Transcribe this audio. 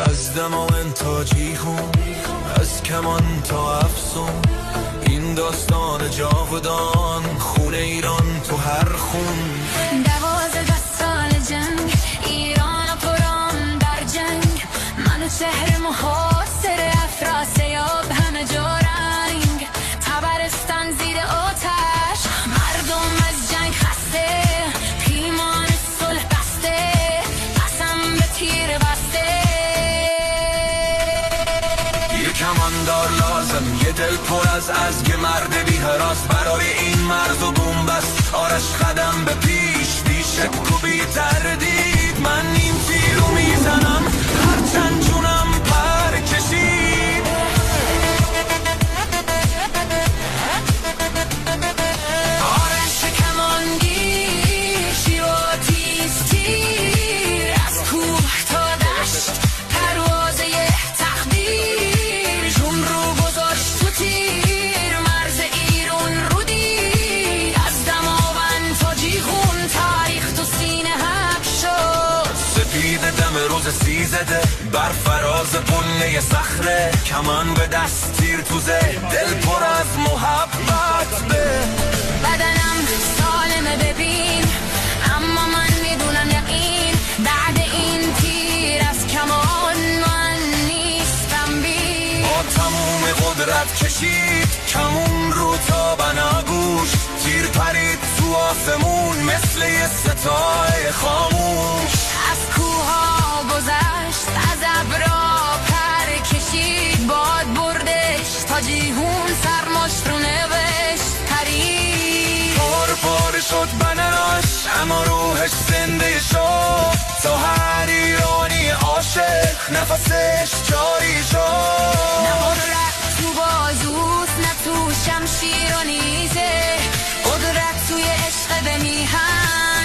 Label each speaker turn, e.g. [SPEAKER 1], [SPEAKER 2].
[SPEAKER 1] از دماوند تا جیهون، از کمان تا افسون، این داستان جاودان، خون ایران تو هر خون.
[SPEAKER 2] 12 سال جنگ، ایران و پرام در جنگ، من و شهر محاصره، افراسیاب همه جا رنگ، تبرستان زیر آتش، مردم از جنگ خسته، پیمان صلح بسته، قسم به تیر بسته.
[SPEAKER 1] یه کماندار لازم، یه دل پر از ازگ مرد بی هراس، برای این مرز و بومبست آرش قدم به پیش، بی شک و بی تردید من نیم تیرو میزنم، هرچند جونم پر کشید.
[SPEAKER 2] آرش کمانگیر، شیر و تیز تیر، از کوه تا دشت پروازه تقدیر، جون رو گذاشت تو تیر، مرز ایران رو دید، از دماوند تا جیهون، تاریخ تو سینه حک شد.
[SPEAKER 1] سپید دم روز 13 بر فراز بنه صخره، کمان به دست تیر توزه، دل پر از محبت به
[SPEAKER 2] بدنم سالمه ببین، اما من میدونم یقین، بعد این تیر از کمان من نیستم بی.
[SPEAKER 1] با تموم قدرت کشید کمون رو تا بناگوش، تیر پرید تو آسمون مثل یه ستاره خاموش.
[SPEAKER 2] از کوها گذشت، از ابرا پر کشید، باد بردش تا جیهون، سرماش رو نوشت پرید.
[SPEAKER 1] پاره شد بناش اما روحش زنده شد، تا هر ایرانی عاشق نفسش جاری شد.
[SPEAKER 2] نه قدرت تو بازوست، نه تو شمشیر و نیزه، قدرت توی عشق به میهن.